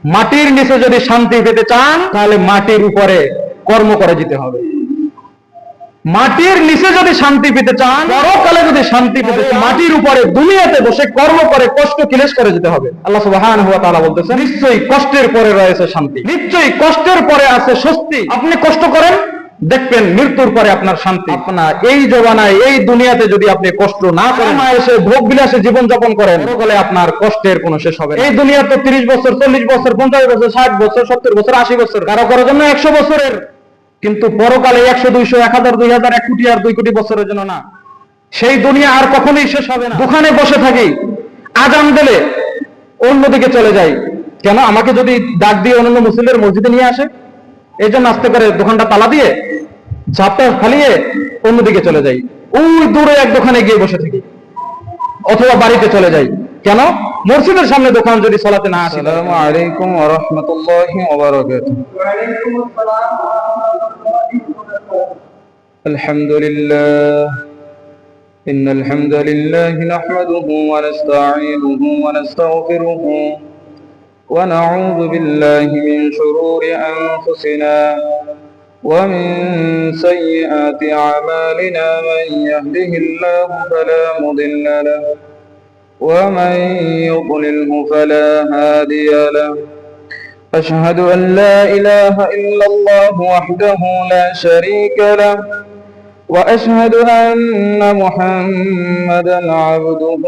মাটির নিচে যদি শান্তি পেতে চান তাহলে মাটির উপরে কর্ম করে যেতে হবে। মাটির নিচে যদি শান্তি পেতে চান, পরকালে যদি শান্তি পেতে চান, মাটির উপরে দুনিয়াতে বসে কর্ম করে কষ্ট ক্লেশ করে যেতে হবে। আল্লাহ সুবহানাহু ওয়া তাআলা বলতেছেন, নিশ্চয়ই কষ্টের পরে রয়েছে শান্তি, নিশ্চয়ই কষ্টের পরে আছে স্বস্তি। আপনি কষ্ট করেন, দেখবেন মৃত্যুর পরে আপনার শান্তি। আপনার এই জমানায় এই দুনিয়াতে যদি আপনি কষ্ট না করেন, এসে ভোগ বিলাসে জীবন যাপন করেন, পরকালে আপনার কষ্টের কোনো শেষ হবে না। এই দুনিয়া তো 30 বছর, 40 বছর, 50 বছর, 60 বছর, 70 বছর, 80 বছর, কারো কারোর জন্য 100 বছরের, কিন্তু পরকালে 100, 200, 1000, 2000, 1 কোটি আর 2 কোটি বছরের জন্য না। সেই দুনিয়া আর কখনোই শেষ হবে না। দোকানে বসে থাকি, আজান দিলে অন্যদিকে চলে যাই, কেন? আমাকে যদি ডাক দিয়ে অন্য মুসলিমের মসজিদে নিয়ে আসে, এই জন্য আস্তে করে দোকানটা তালা দিয়ে ঝাপটা ফালিয়ে অন্যদিকে চলে যাই, ওই দূরে এক দোকানে গিয়ে বসে থাকি, অথবা বাড়িতে চলে যাই। কেন? মসজিদের সামনে দোকান যদি চলাতে না আসে। আসসালামু আলাইকুম ওয়া রাহমাতুল্লাহি ওয়া বারাকাতুহু। ওয়া আলাইকুম আসসালাম ওয়া রাহমাতুল্লাহি ওয়া বারাকাতুহু। আলহামদুলিল্লাহ, ইন্নাল হামদালিল্লাহি নাহমাদুহু ওয়া নাস্তাঈনুহু ওয়া নাস্তাগফিরুহু ওয়া নাউযু বিল্লাহি মিন শুরুরি আনফুসিনা ومن سيئات أعمالنا من يهده الله فلا مضل له ومن يضلله فلا هادي له أشهد أن لا إله إلا الله وحده لا شريك له وأشهد أن محمدا عبده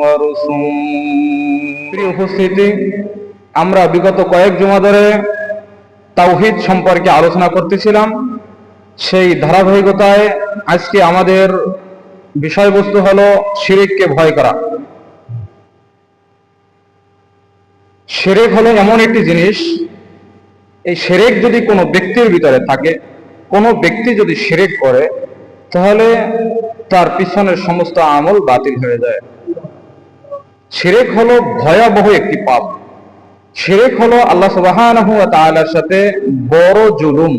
ورسوله। আমরা বিগত কয়েক জুমা ধরে তাওহীদ সম্পর্কে আলোচনা করতেছিলাম। সেই ধারাবাহিকতায় আজকে আমাদের বিষয়বস্তু হলো শিরককে ভয় করা। শিরক হলো এমন একটি জিনিস, এই শিরক যদি কোনো ব্যক্তির ভিতরে থাকে, কোনো ব্যক্তি যদি শিরক করে, তাহলে তার পিছনের সমস্ত আমল বাতিল হয়ে যায়। শিরক হলো ভয়াবহ একটি পাপ। শিরক হলো আল্লাহ সুবহানাহু ওয়া তাআলার সাথে বড় জুলুম।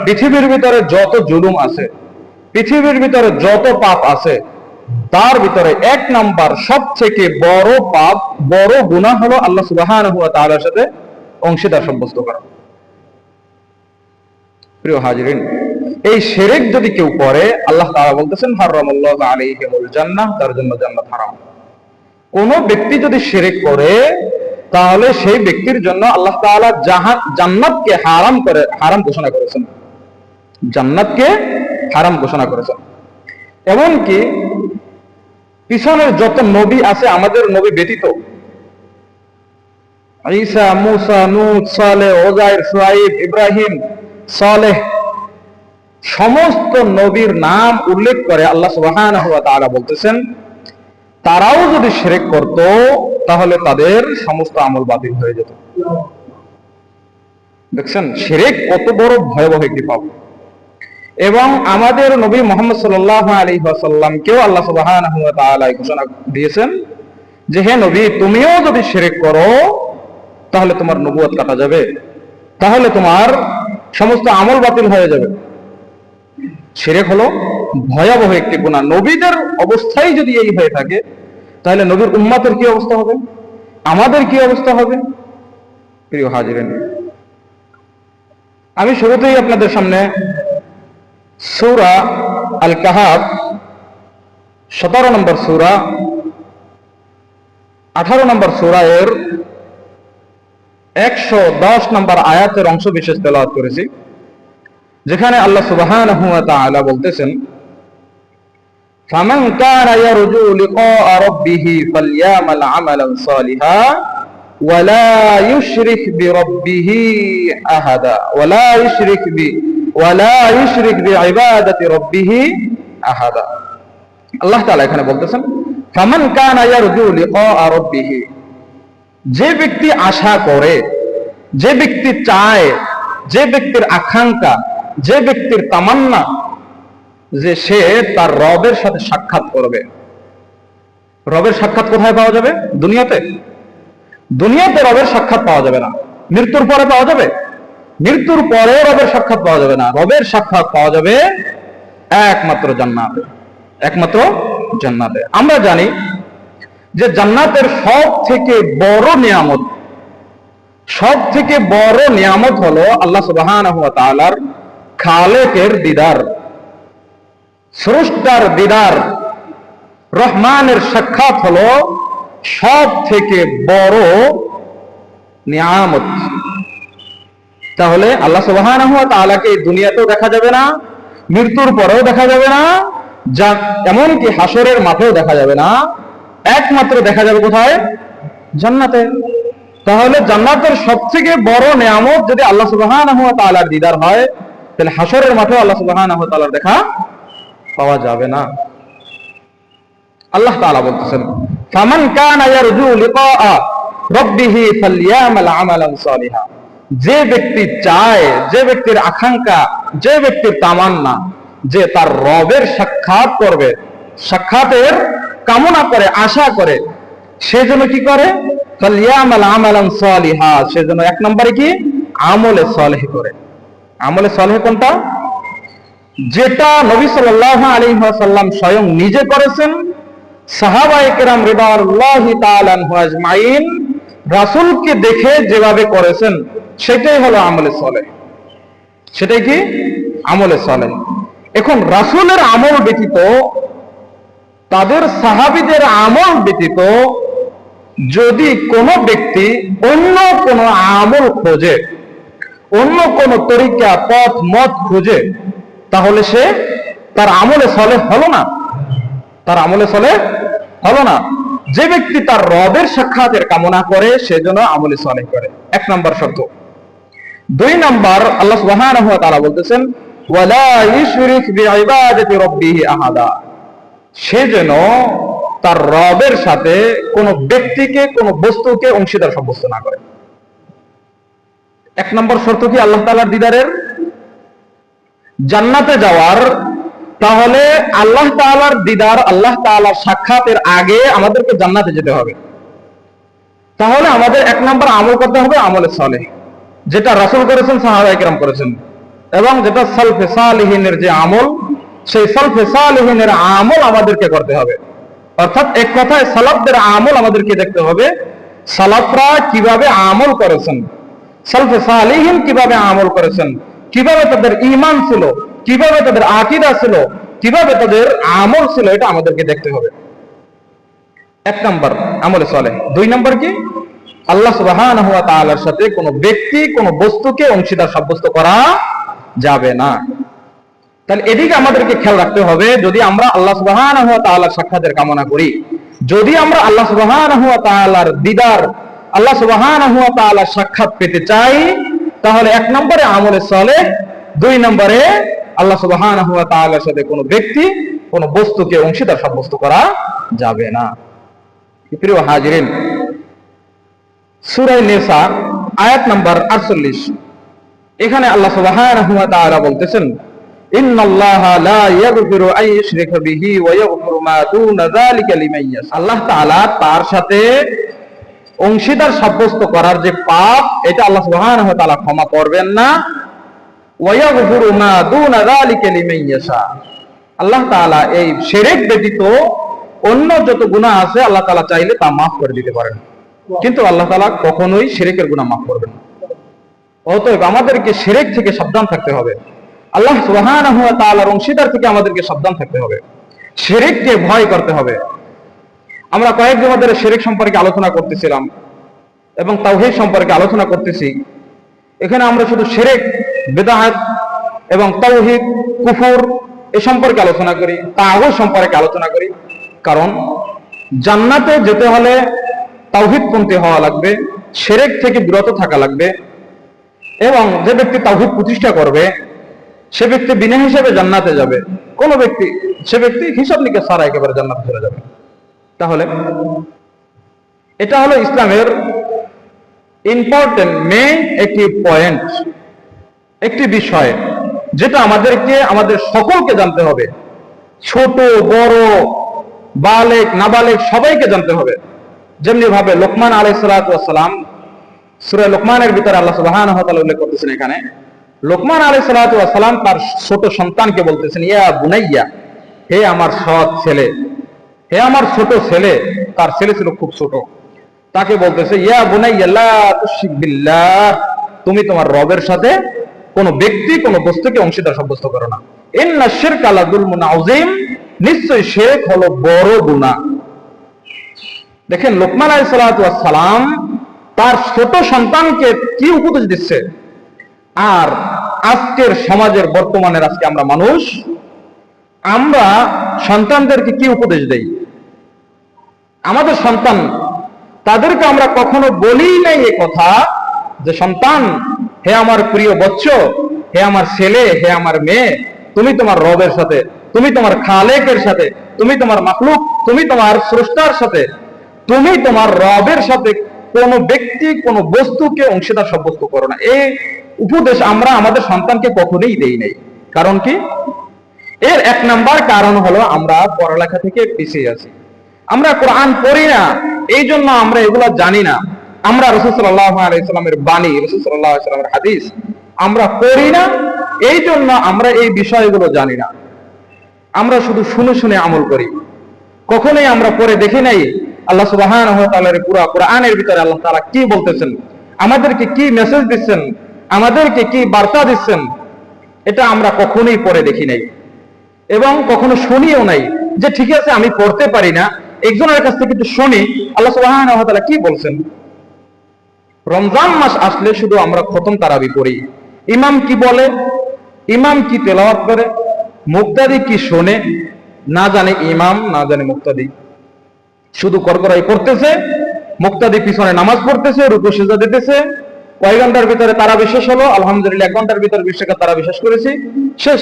পৃথিবীর ভিতরে যত জুলুম আছে, পৃথিবীর ভিতরে যত পাপ আছে, তার ভিতরে 1 নাম্বার সবথেকে বড় পাপ, বড় গুনাহ হলো আল্লাহ সুবহানাহু ওয়া তাআলার সাথে অংশীদার সাব্যস্ত করা। প্রিয় হাজিরিন, এই শিরক যদি কেউ করে, আল্লাহ তাআলা বলতেছেন হারামাল্লাহু আলাইহিমুল জান্নাহ, তার জন্য জান্নাত হারাম। কোন ব্যক্তি যদি শিরক করে, তাহলে সেই ব্যক্তির জন্য আল্লাহ তাআলা জান্নাতকে হারাম ঘোষণা করেছেন, জান্নাতকে হারাম ঘোষণা করেছেন। এমনকি পিছনের যত নবী আছে আমাদের নবী ব্যতীত, ঈসা, মূসা, নূহ, সালেহ, উযায়ের, শুআয়ব, ইব্রাহিম, সালেহ, সমস্ত নবীর নাম উল্লেখ করে আল্লাহ সুবহানাহু ওয়া তাআলা বলতেছেন, তারাও যদি শিরক করত তাহলে তাদের সমস্ত আমল বাতিল হয়ে যেত। দেখছেন শিরক কত বড় ভয়াবহ একটি পাপ। এবং আমাদের নবী মুহাম্মদ সাল্লাল্লাহু আলাইহি ওয়াসাল্লামকেও আল্লাহ সুবহানাহু ওয়া তাআলা ঘোষণা দিয়েছেন যে, হে নবী, তুমিও যদি শিরক করো তাহলে তোমার নবুয়ত কাটা যাবে, তাহলে তোমার সমস্ত আমল বাতিল হয়ে যাবে। শিরক হলো ভয়াবহ একটি গুনাহ। নবীদের অবস্থাই যদি এই হয়ে থাকে, তাহলে নবীর উম্মতের কি অবস্থা হবে, আমাদের কি অবস্থা হবে? প্রিয় হাজিরিন, আমি শুরুতেই আপনাদের সামনে সূরা আল কাহাফ 17 নম্বর সূরা, 18 নম্বর সূরা এর 110 নম্বর আয়াতের অংশ বিশেষ তেলাওয়াত করেছি, যেখানে আল্লাহ সুবহানাহু ওয়া তাআলা বলতেছেন, ফামান কানা ইয়ারজু লিকাআ রাব্বিহি ফালইয়ামাল আমালান সালিহা ওয়া লা ইউশরিক বিরাব্বিহি আহাদা ওয়া লা ইউশরিক বিইবাদাতি রাব্বিহি আহাদা। আল্লাহ তাআলা এখানে বলতেছেন, ফামান কানা ইয়ারজু লিকাআ রাব্বিহি, যে ব্যক্তি আশা করে, যে ব্যক্তি চায়, যে ব্যক্তির আকাঙ্ক্ষা, যে ব্যক্তির তামান্না যে সে তার রবের সাথে সাক্ষাৎ করবে। রবের সাক্ষাৎ কোথায় পাওয়া যাবে? দুনিয়াতে। দুনিয়াতে রবের সাক্ষাৎ পাওয়া যাবে না। মৃত্যুর পরে পাওয়া যাবে? মৃত্যুর পরে রবের সাক্ষাৎ পাওয়া যাবে না। রবের সাক্ষাৎ পাওয়া যাবে একমাত্র জান্নাতে, একমাত্র জান্নাতে। আমরা জানি যে জান্নাতের সব থেকে বড় নিয়ামত সব থেকে বড় নিয়ামত হলো আল্লাহ সুবহানাহু ওয়া তাআলার খালেকের দিদার, স্রষ্টার দিদার, রহমানের সাক্ষাৎ হলো সব থেকে বড় নিয়ামত। তাহলে আল্লাহ সুবহানাহু ওয়া তাআলাকে এই দুনিয়াতেও দেখা যাবে না, মৃত্যুর পরেও দেখা যাবে না, যা এমনকি হাসরের মাঠেও দেখা যাবে না, একমাত্র দেখা যাবে কোথায়? জান্নাতে। তাহলে জান্নাতের সবথেকে বড় নিয়ামত যদি আল্লাহ সুবহানাহু ওয়া তাআলার দিদার হয়, তাহলে হাসরের মাঠেও আল্লাহ সুবহানাহু ওয়া তাআলার দেখা পাওয়া যাবে না। আল্লাহ তাআলা বলতেছেন, ফামান কানা ইয়ারজু লিকাআ রাব্বিহি ফালইয়ামাল আমালান সালিহা। যে ব্যক্তি চায়, যে ব্যক্তির আকাঙ্ক্ষা, যে ব্যক্তির তামান্না যে তার রবের সাক্ষাৎ করবে, সাক্ষাতের কামনা করে, আশা করে, সেজন্য কি করে? ফালইয়ামাল আমালান সালিহা, সেজন্য এক নম্বরে কি? আমলে সালেহ করে। আমলে সালেহ কোনটা? যেটা নবী সাল্লাল্লাহু আলাইহি ওয়াসাল্লাম স্বয়ং নিজে করেছেন, সাহাবায়ে কেরাম রিদওয়ানুল্লাহি তাআলা আনহুম আজমাইন রাসূলকে দেখে যেভাবে করেছেন, সেটাই হলো আমলে সালেহ। সেটাই কি? আমলে সালেহ। এখন রাসূলের আমল ব্যতীত, তাদের সাহাবীদের আমল ব্যতীত যদি কোনো ব্যক্তি অন্য কোনো আমল খোঁজে, অন্য কোন তরিকা, পথ, মত খুঁজে, তাহলে সে তার আমলে সালেহ হলো না, তার আমলে সালেহ হলো না। যে ব্যক্তি তার রবের সাক্ষাতের কামনা করে, সেজন্য আমলে সালেহ করে, এক নম্বর শর্ত। দুই নম্বর, আল্লাহ সুবহানাহু ওয়া তাআলা বলতেছেন, ওয়ালা ইউশরিক বিইবাদাতি রাব্বিহি আহাদা। সে যেন তার রবের সাথে কোনো ব্যক্তিকে, কোনো বস্তুকে অংশীদার সাব্যস্ত না করে। এক নম্বর শর্ত কি আল্লাহ তাআলার দিদারের? জান্নাতে যাওয়ার। তাহলে আল্লাহ তাআলার দিদার, আল্লাহ তাআলার সাক্ষাতের আগে আমাদেরকে জান্নাতে যেতে হবে। তাহলে আমাদের এক নম্বর আমল করতে হবে আমলে সালেহ, যেটা রাসূল করেছেন, সাহাবায়ে কেরাম করেছেন, এবং যেটা সালফে সালিহিনের যে আমল, সেই সালফে সালিহিনের আমল আমাদেরকে করতে হবে। অর্থাৎ এক কথায় সালাফদের আমল আমাদেরকে দেখতে হবে, সালাফরা কিভাবে আমল করেছেন, সালফে সালিহিন কিভাবে আমল করেছেন, কিভাবে তাদের ঈমান ছিল, কিভাবে তাদের আকীদা ছিল, কিভাবে তাদের আমল ছিল, এটা আমাদেরকে দেখতে হবে। এক নম্বর আমলে সালেহ। দুই নম্বর কি? আল্লাহ সুবহানাহু ওয়া তাআলার সাথে কোনো ব্যক্তি, কোনো বস্তুকে অংশীদার সাব্যস্ত করা যাবে না। তাহলে এদিকে আমাদেরকে খেয়াল রাখতে হবে। যদি আমরা আল্লাহ সুবহানাহু ওয়া তাআলার সাক্ষাতের কামনা করি, যদি আমরা আল্লাহ সুবহানাহু ওয়া তাআলার দিদার, আল্লাহ সুবহানাহু ওয়া তাআলার সাক্ষাৎ পেতে চাই, তাহলে এক নম্বরে আমলে সালেহ, দুই নম্বরে আল্লাহ সুবহানাহু ওয়া তাআলার সাথে কোনো ব্যক্তি, কোনো বস্তুকে অংশীদার সাব্যস্ত করা যাবে না। প্রিয় হাজিরিন, সূরা নিসা আয়াত নাম্বার 48, এখানে আল্লাহ সুবহানাহু ওয়া তাআলা বলতেছেন, ইন্নাল্লাহা লা ইয়াগফিরু আন ইউশরিকা বিহি ওয়া ইয়াগফিরু মা দুনা যালিকা লিমান ইয়াশা। আল্লাহ তাআলা তার সাথে অংশীদার সাব্যস্ত করার যে পাপ, এটা আল্লাহ সুবহানাহু ওয়া তাআলা ক্ষমা করবেন না। ওয়া ইয়াগফিরু মা দুনা যালিকা লিমান ইয়াশা। আল্লাহ তাআলা এই শিরক ব্যতীত অন্য যত গুনাহ আছে, আল্লাহ তাআলা চাইলে তা মাফ করে দিতে পারেন, কিন্তু আল্লাহ তাআলা কখনোই শিরকের গুনাহ মাফ করবেন না। অতএব আমাদেরকে শিরক থেকে সাবধান থাকতে হবে, আল্লাহ সুবহানাহু ওয়া তাআলার অংশীদার থেকে আমাদেরকে সাবধান থাকতে হবে, শিরককে ভয় করতে হবে। আমরা কয়েকদিন ধরে শিরক সম্পর্কে আলোচনা করতেছিলাম এবং তাওহীদ সম্পর্কে আলোচনা করতেছি। এখানে আমরা শুধু শিরক, বিদআত এবং তাওহীদ, কুফর এ সম্পর্কে আলোচনা করি, তাগুত সম্পর্কে আলোচনা করি। কারণ জান্নাতে যেতে হলে তাওহীদপন্থী হওয়া লাগবে, শিরক থেকে বিরত থাকা লাগবে, এবং যে ব্যক্তি তাওহীদ প্রতিষ্ঠা করবে, সে ব্যক্তি বিনা হিসাবে জান্নাতে যাবে। কোন ব্যক্তি, সে ব্যক্তি হিসাব নিকাশ ছাড়া একেবারে জান্নাতে চলে যাবে। তাহলে এটা হলো ইসলামের ইম্পর্টেন্ট, মেইন একটি পয়েন্ট, একটি বিষয়, যেটা আমাদেরকে, আমাদের সকলকে জানতে হবে। ছোট বড়, বালেক নাবালেক সবাইকে জানতে হবে। যেমনি ভাবে লোকমান আলাইহিস সালাতু ওয়াস সালাম, সূরা লোকমানের ভিতরে আল্লাহ সুবহানাহু ওয়া তাআলা উল্লেখ করতেছেন, এখানে লোকমান আলাইহিস সালাতু ওয়াস সালাম তার ছোট সন্তানকে বলতেছেন, ইয়া বুনাইয়া, হে আমার সৎ ছেলে, হে আমার ছোট ছেলে। তার ছেলে ছিল খুব ছোট। তাকে বলতেছে ইয়া বুনাইয়া লা তুশরিক বিল্লাহ, তুমি তোমার রবের সাথে কোন ব্যক্তি কোন বস্তুকে অংশীদার সাব্যস্ত করো না। ইন্নাশ শিরকা লাযুলমুন আযীম, নিশ্চয়ই শিরক হলো বড় গুনাহ। দেখেন লোকমান আলাইহিস সালাতু ওয়াস সালাম তার ছোট সন্তানকে কি উপদেশ দিচ্ছে, আর আজকের সমাজের বর্তমানের আজকে আমরা মানুষ, আমরা সন্তানদেরকে কি উপদেশ দেই? আমাদের সন্তান, তাদেরকে আমরা কখনো বলি নাই এ কথা যে সন্তান, হে আমার প্রিয় বৎস, হে আমার ছেলে, হে আমার মেয়ে, তুমি তোমার রবের সাথে, তুমি তোমার খালেকের সাথে, তুমি তোমার মাখলুক, তুমি তোমার স্রষ্টার সাথে, তুমি তোমার রবের সাথে কোন ব্যক্তি কোন বস্তুকে অংশীদার সাব্যস্ত করো না। এই উপদেশ আমরা আমাদের সন্তানকে কখনোই দেই নাই। কারণ কি? এর এক নাম্বার কারণ হলো আমরা পড়ালেখা থেকে পিছিয়ে আছি। আমরা কোরআন পড়ি না, এই জন্য আমরা এগুলা জানি না। আমরা রাসূল সাল্লাল্লাহু আলাইহি সাল্লামের বাণী, রাসূল সাল্লাল্লাহু আলাইহি সাল্লামের হাদিস আমরা পড়ি না, এই জন্য আমরা এই বিষয়গুলো জানি না। আমরা শুধু শুনে শুনে আমল করি, কখনোই আমরা পড়ে দেখি নাই আল্লাহ সুবহানাহু ওয়া তাআলার পুরো কোরআনের ভিতরে আল্লাহ তাআলা কি বলতেছেন, আমাদেরকে কি মেসেজ দিচ্ছেন, আমাদেরকে কি বার্তা দিচ্ছেন, এটা আমরা কখনোই পড়ে দেখি নাই এবং কখনো শুনিও নাই। যে ঠিক আছে আমি পড়তে পারি না, একজনের কাছ থেকে একটু শুনি আল্লাহ সুবহানাহু ওয়া তাআলা কি বলছেন। রমজান মাস আসলে শুধু আমরা খতম তারাবি পড়ি, ইমাম কি বলে, ইমাম কি তেলাওয়াত করে, মুক্তাদি কি শোনে, না জানে ইমাম, না জানে মুক্তাদি, শুধু করকরাই করতেছে, মুক্তাদি পিছনে নামাজ পড়তেছে, রুকু সিজদা দিতেছে। কয় ঘন্টার ভিতরে তারাবি শেষ হলো, আলহামদুলিল্লাহ 1 ঘন্টার ভিতরে 20 টাকা তারাবি শেষ করেছি, শেষ।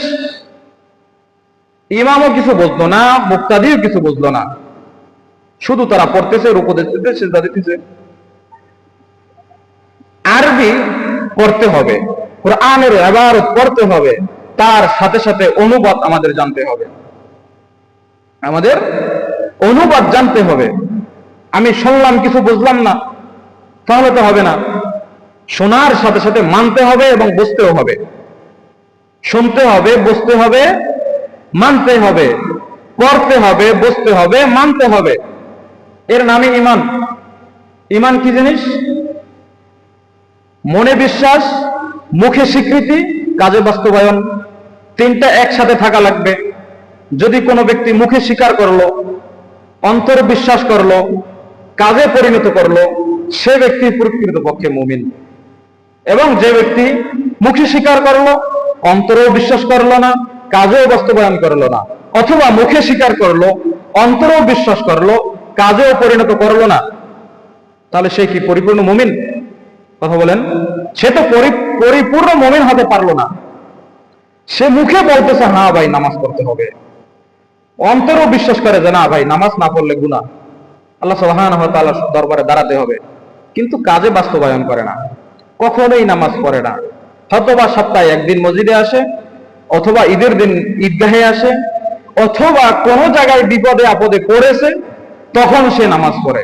ইমামও কিছু বুঝলো না, মুক্তাদিও কিছু বুঝলো না, শুধু তারা পড়তেছে, রুকু দিতেছে, সিজদা দিতেছে। আরবি পড়তে হবে, কোরআনের ইবারত পড়তে হবে, তার সাথে সাথে অনুবাদ আমাদের জানতে হবে, আমাদের অনুবাদ জানতে হবে। আমি শুনলাম কিছু বুঝলাম না, তাহলে তো হবে না। শোনার সাথে সাথে মানতে হবে এবং বুঝতেও হবে, শুনতে হবে, বুঝতে হবে, মানতে হবে, করতে হবে, বুঝতে হবে, মানতে হবে। এর নামই ঈমান। ঈমান কি জিনিস? মনে বিশ্বাস, মুখে স্বীকৃতি, কাজে বাস্তবায়ন, তিনটা একসাথে থাকা লাগবে। যদি কোনো ব্যক্তি মুখে স্বীকার করলো, অন্তরে বিশ্বাস করলো, কাজে পরিণত করলো, সে ব্যক্তি প্রকৃতপক্ষে মুমিন। এবং যে ব্যক্তি মুখে স্বীকার করলো, অন্তরেও বিশ্বাস করলো না, কাজেও বাস্তবায়ন করলো না, অথবা মুখে স্বীকার করলো, অন্তরেও বিশ্বাস করলো, কাজেও পরিণত করলো না, তাহলে সে কি পরিপূর্ণ মুমিন? কথা বলেন। সে তো পরিপূর্ণ মুমিন হতে পারলো না। সে মুখে বলতেছে হ্যাঁ ভাই নামাজ পড়তে হবে, অন্তরেও বিশ্বাস করে যে না ভাই নামাজ না পড়লে গুনাহ, আল্লাহ সুবহানাহু ওয়া তাআলার দরবারে দাঁড়াতে হবে, কিন্তু কাজে বাস্তবায়ন করে না, কখনোই নামাজ পড়ে না। হয়তোবা সপ্তাহে একদিন মসজিদে আসে, অথবা ঈদের দিন ঈদগাহে আসে, অথবা কোন জায়গায় বিপদে আপদে পড়েছে তখন সে নামাজ পড়ে।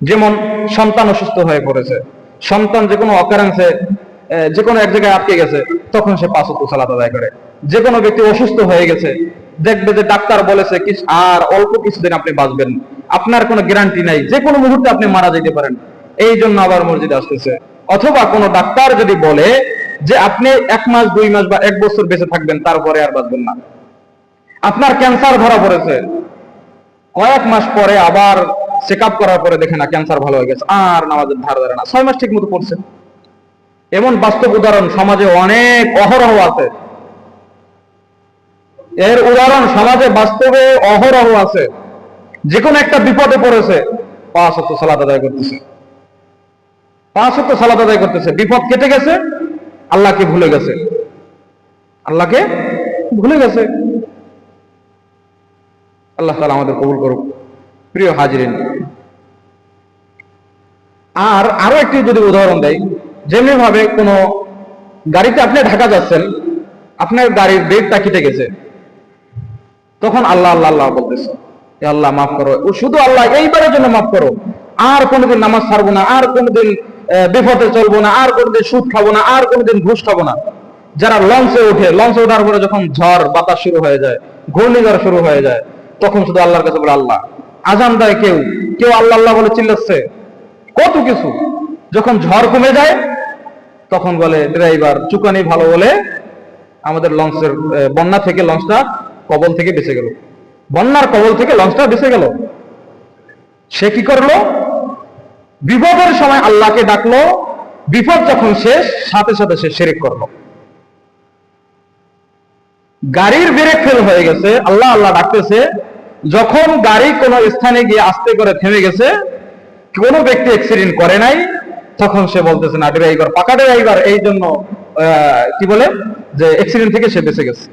যেমন সন্তান অসুস্থ হয়ে পড়েছে, সন্তান যে কোনো অকারেন্সে যে কোনো এক জায়গায় আটকে গেছে, তখন সে 5 ওয়াক্ত সালাত আদায় করে। যে কোনো ব্যক্তি অসুস্থ হয়ে গেছে, দেখবে যে ডাক্তার বলেছে কি আর অল্প কিছুদিন আপনি বাঁচবেন, আপনার কোনো গ্যারান্টি নাই, যে কোনো মুহূর্তে আপনি মারা যেতে পারেন, এই জন্য আবার মসজিদে আসতেছে। অথবা কোনো ডাক্তার যদি বলে যে আপনি 1 মাস 2 মাস বা 1 বছর বেঁচে থাকবেন, তারপরে আর বাঁচবেন না, আপনার ক্যান্সার ধরা পড়েছে, কয়েক মাস পরে আবার চেক আপ করার পরে দেখে না ক্যান্সার ভালো হয়ে গেছে, আর নামাজের ধার ধরে না, 6 মাস ঠিক মতো পড়ছে। এমন বাস্তব উদাহরণ সমাজে অনেক অহরহ আছে। এর উদাহরণ সমাজে বাস্তবে অহরহ আছে। যে কোনো একটা বিপদে পড়েছে, 5 ওয়াক্ত সালাত আদায় করতেছে, 5 ওয়াক্ত সালাত আদায় করতেছে, বিপদ কেটে গেছে, আল্লাহকে ভুলে গেছে, আল্লাহকে ভুলে গেছে। আল্লাহ তাআলা আমাদের কবুল করুক। প্রিয় হাজিরিন, আর আরো একটি যদি উদাহরণ দেই, যেমনি ভাবে কোনো গাড়িতে আপনি ঢাকা যাচ্ছেন, আপনার গাড়ির ব্রেকটা কেটে গেছে, তখন আল্লাহ আল্লাহ আল্লাহ বলতেছে, আল্লাহ মাফ করো, ও শুধু আল্লাহ এইবারের জন্য মাফ করো, আর কোনোদিন নামাজ ছাড়বো না, আর কোনোদিন বিপদে চলবো না, আর কোনোদিন সুদ খাবো না, আর কোনোদিন ঘুষ খাবো না। যারা লঞ্চে ওঠে, লঞ্চে ওঠার পরে যখন ঝড় বাতাস শুরু হয়ে যায়, ঘূর্ণিঝড় শুরু হয়ে যায়, তখন শুধু আল্লাহর কাছে বলে আল্লাহ। আজান দেয় কেউ কেউ আল্লাহ আল্লাহ বলে চিল্লাচ্ছে, কত কিছু। যখন ঝড় কমে যায় তখন বলে ড্রাইভার চুকানি ভালো বলে আমাদের লঞ্চের বন্যা থেকে লঞ্চটা কবল থেকে বেঁচে গেল, বন্যার কবল থেকে লঞ্চটা বেঁচে গেল। সে কি করলো? বিপদের সময় আল্লাহকে ডাকলো, বিপদ যখন শেষ সাথে সাথে সে শিরক করলো। গাড়ির ব্রেক ফেল হয়ে গেছে, আল্লাহ আল্লাহ ডাকতেছে, যখন গাড়ি কোনো স্থানে গিয়ে আস্তে করে থেমে গেছে, কোনো ব্যক্তি অ্যাক্সিডেন্ট করে নাই, তখন সে বলতেছে না ড্রাইভার পাকা ড্রাইভার, এই জন্য কি বলে যে অ্যাক্সিডেন্ট থেকে সে বেঁচে গেছে,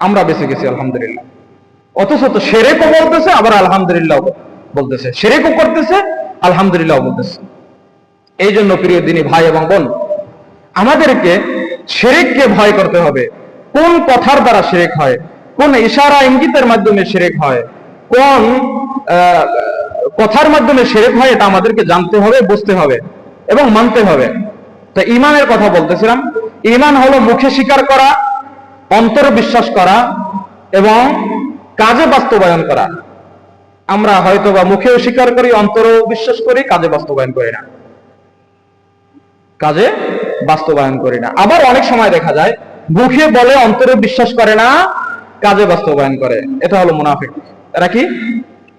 আমরা বেঁচে গেছি আলহামদুলিল্লাহ। অথচ তো শিরকও বলতেছে আবার আলহামদুলিল্লাহ বলতেছে, শিরকও করতেছে আলহামদুলিল্লাহ বলতেছে। এই জন্য প্রিয় দিনী ভাই এবং বোন, আমাদেরকে শিরককে ভয় করতে হবে। কোন কথার দ্বারা শিরক হয়, কোন ইশারা ইঙ্গিতের মাধ্যমে শিরক হয়, কোন কথার মাধ্যমে শিরক হয়, এটা আমাদেরকে জানতে হবে, বুঝতে হবে এবং মানতে হবে। তো ঈমানের কথা বলতেছিলাম। ঈমান হলো মুখে স্বীকার করা, অন্তরে বিশ্বাস করা এবং কাজে বাস্তবায়ন করা। আমরা হয়তো বা মুখেও স্বীকার করি, অন্তরেও বিশ্বাস করি, কাজে বাস্তবায়ন করি না, কাজে বাস্তবায়ন করি না। আবার অনেক সময় দেখা যায় মুখে বলে অন্তরে বিশ্বাস করে না, কাজে বাস্তবায়ন করে। এটা হলো মুনাফিক। এরা কি?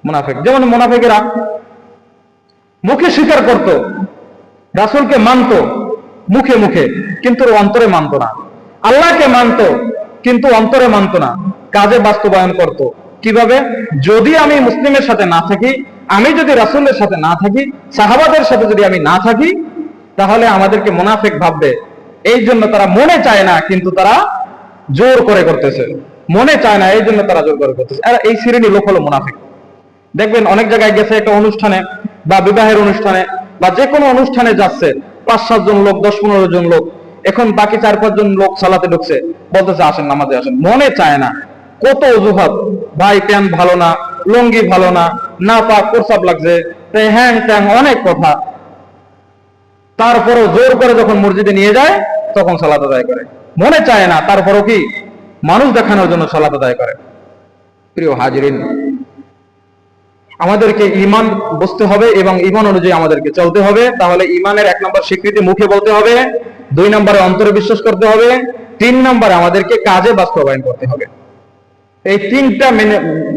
মুনাফিক। যেমন মুনাফিকেরা মুখে স্বীকার করত, রাসূলকে মানত মুখে মুখে, কিন্তু অন্তরে মানত না। আল্লাহকে মানত কিন্তু অন্তরে মানত না, কাজে বাস্তবায়ন করত। কিভাবে? যদি আমি মুসলিমের সাথে না থাকি, আমি যদি রাসূলের সাথে না থাকি, সাহাবাদের সাথে যদি আমি না থাকি, তাহলে আমাদেরকে মুনাফিক ভাববে। এই জন্য তারা মনে চায় না, কিন্তু তারা জোর করে করতেছে। মনে চায় না, এই জন্য তারা জোর করে করতেছে। আর এই শ্রেণীর লোক হলো মুনাফিক। দেখবেন অনেক জায়গায় গেছে, একটা অনুষ্ঠানে বা বিবাহের অনুষ্ঠানে বা যে কোনো অনুষ্ঠানে যাচ্ছে, 5-7 জন লোক, 10-15 জন লোক, এখন বাকি 4-5 জন লোক সালাতে ঢুকছে, বলতেছে আসেন নামাজে আসেন। মনে চায় না, কত অজুহাত, ভাই প্যান্ট ভালো না, লুঙ্গি ভালো না, না পাক প্রসাব লাগছে, হ্যাং ট্যাং অনেক কথা। তারপরও জোর করে যখন মসজিদে নিয়ে যায় তখন সালাত আদায় করে। মনে চায় না, তারপরও কি মানুষ দেখানোর জন্য সালাত আদায় করে। প্রিয় হাজিরিন, আমাদেরকে ঈমান বুঝতে হবে এবং ঈমান অনুযায়ী আমাদেরকে চলতে হবে। তাহলে ঈমানের 1 নম্বর স্বীকৃতি মুখে বলতে হবে, 2 নম্বরে অন্তরে বিশ্বাস করতে হবে, 3 নম্বরে আমাদেরকে কাজে বাস্তবায়ন করতে হবে। এই 3টা